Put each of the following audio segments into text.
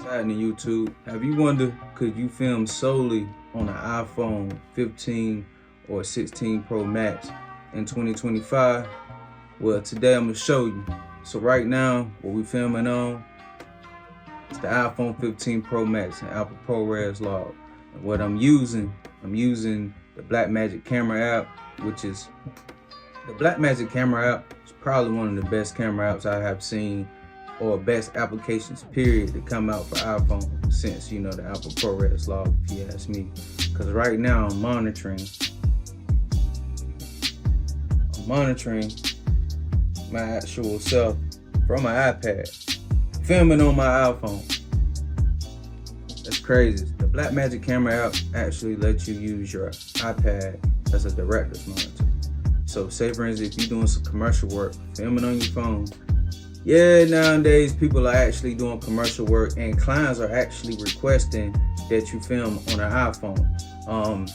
happening, YouTube? Have you wondered, could you film solely on an iPhone 15 or 16 Pro Max in 2025? Well, today I'm gonna show you. So right now, what we're filming on is the iPhone 15 Pro Max and Apple ProRes log. And what I'm using the Blackmagic camera app, which is the Blackmagic camera app is probably one of the best camera apps I have seen, or best applications period, to come out for iPhone since, you know, the Apple ProRes log, if you ask me. Because right now I'm monitoring my actual self from my iPad, filming on my iPhone. That's crazy. The Blackmagic camera app actually lets you use your iPad as a director's monitor. So say for instance, if you're doing some commercial work, filming on your phone. Yeah, nowadays people are actually doing commercial work and clients are actually requesting that you film on an iPhone.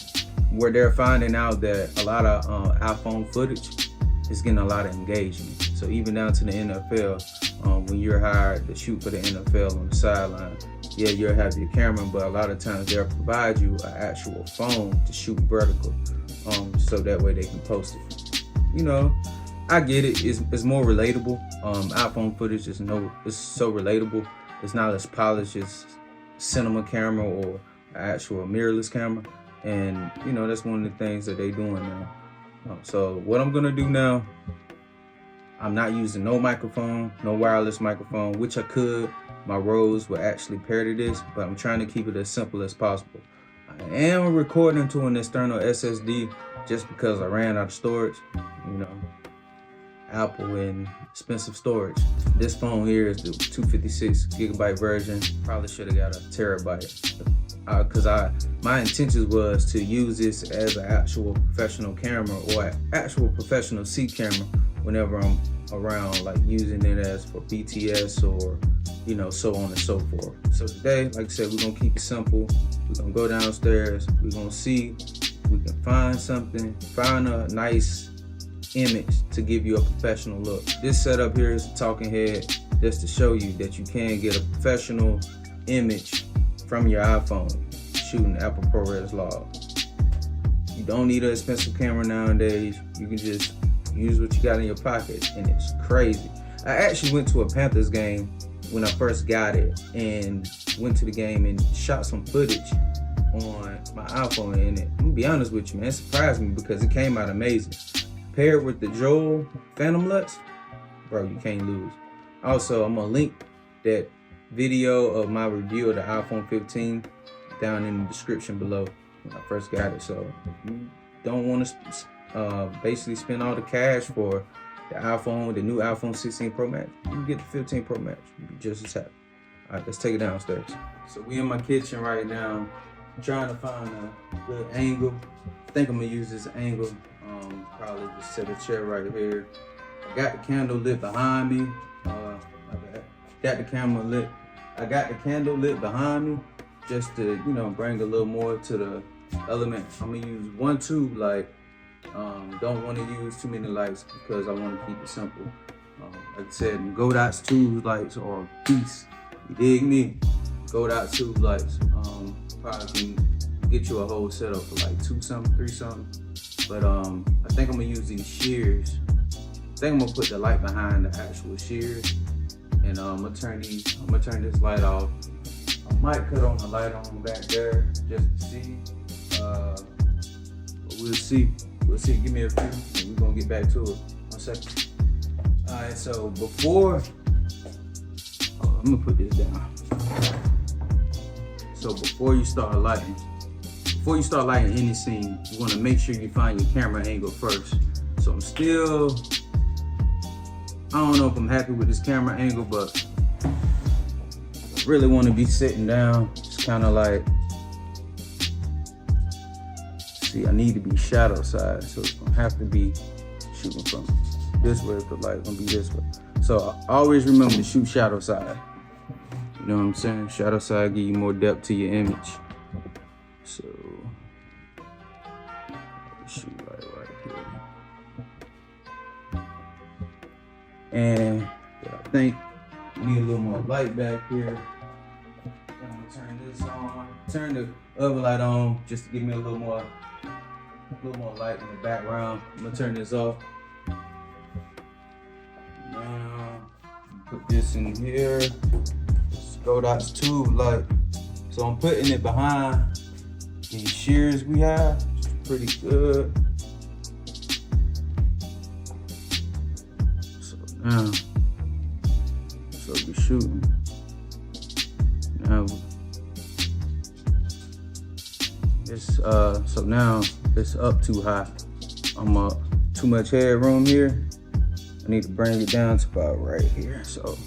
Where they're finding out that a lot of iPhone footage is getting a lot of engagement. So even down to the NFL, when you're hired to shoot for the NFL on the sideline, yeah, you'll have your camera, but a lot of times they'll provide you an actual phone to shoot vertical, so that way they can post it. You know, I get it. It's more relatable. iPhone footage is so relatable. It's not as polished as cinema camera or actual mirrorless camera, and you know that's one of the things that they're doing now. So what I'm gonna do now, I'm not using no microphone, no wireless microphone, which I could. My Rode will actually pair to this, but I'm trying to keep it as simple as possible. I am recording to an external SSD just because I ran out of storage. You know, Apple and expensive storage. This phone here is the 256 gigabyte version. Probably should have got a terabyte. Because my intention was to use this as an actual professional camera or an actual professional C camera whenever I'm around, like using it as for BTS or, you know, so on and so forth. So today, like I said, we're gonna keep it simple. We're gonna go downstairs. We're gonna see if we can find a nice image to give you a professional look. This setup here is a talking head just to show you that you can get a professional image from your iPhone shooting Apple ProRes log. You don't need an expensive camera nowadays. You can just use what you got in your pocket, and it's crazy. I actually went to a Panthers game when I first got it, and went to the game and shot some footage on my iPhone, and I'm gonna be honest with you, man, it surprised me because it came out amazing. Paired with the Joel Phantom Lux, bro, you can't lose. Also, I'm gonna link that video of my review of the iPhone 15 down in the description below when I first got it. So if you don't want to basically spend all the cash for the new iPhone 16 Pro Max, you can get the 15 Pro Max. You'll be just as happy. All right, let's take it downstairs. So we in my kitchen right now, trying to find a good angle. I think I'm gonna use this angle. Probably just set a chair right here. I got the candle lit behind me. Got the camera lit. I got the candle lit behind me just to, you know, bring a little more to the element. I'm gonna use one tube light. Don't want to use too many lights because I want to keep it simple. Like I said, Godot's tube lights are a piece. You dig me? Godot tube lights. Probably can get you a whole setup for like 2 something, 3 something. But I think I'm gonna use these shears. I think I'm gonna put the light behind the actual shears, and I'm gonna turn this light off. I might cut on the light on back there just to see. But we'll see. We'll see. Give me a few, and we're gonna get back to it. 1 second. All right. So I'm gonna put this down. So before you start lighting any scene, you want to make sure you find your camera angle first. So I don't know if I'm happy with this camera angle, but I really want to be sitting down. It's kind of like, see, I need to be shadow side, so it's gonna have to be shooting from this way if the light's gonna be this way. So I always remember to shoot shadow side. You know what I'm saying? Shadow side give you more depth to your image. So shoot right here. And I think we need a little more light back here. Turn this on. Turn the other light on just to give me a little more light in the background. I'm gonna turn this off. Now put this in here. Scodots tube light. So I'm putting it behind these shears we have. Which is pretty good. So now, we're shooting. Now it's so now it's up too high. I'm too much headroom here. I need to bring it down to about right here. So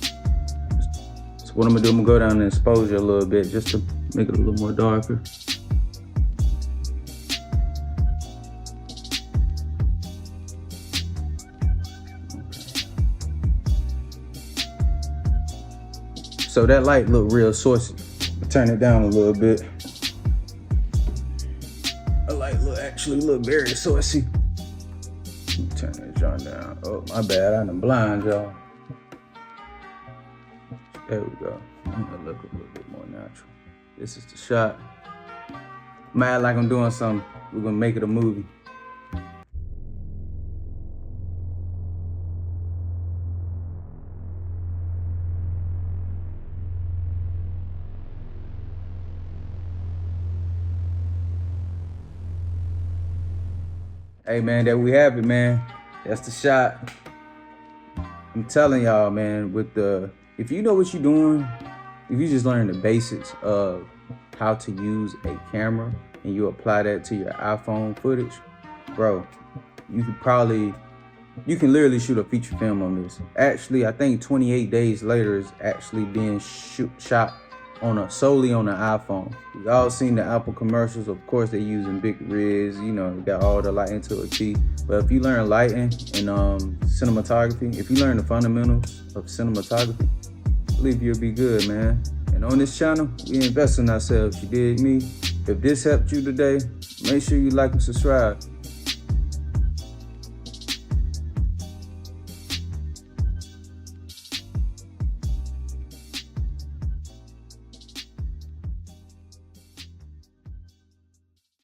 what I'm gonna do, I'm gonna go down the exposure a little bit just to make it a little more darker. So that light look real saucy. I'll turn it down a little bit. The light actually look very saucy. Turn that joint down. Oh, my bad, I done blind y'all. There we go. I'm gonna look a little bit more natural. This is the shot. I'm act like I'm doing something. We're gonna make it a movie. Hey man, there we have it, man. That's the shot. I'm telling y'all, man, if you know what you're doing, if you just learn the basics of how to use a camera and you apply that to your iPhone footage, bro, you can literally shoot a feature film on this. Actually, I think 28 days later is actually being shot solely on the iPhone. We all seen the Apple commercials. Of course, they're using big rigs, you know, got all the lighting to a T. But if you learn lighting and cinematography, if you learn the fundamentals of cinematography, I believe you'll be good, man. And on this channel, we invest in ourselves, you dig me? If this helped you today, make sure you like and subscribe.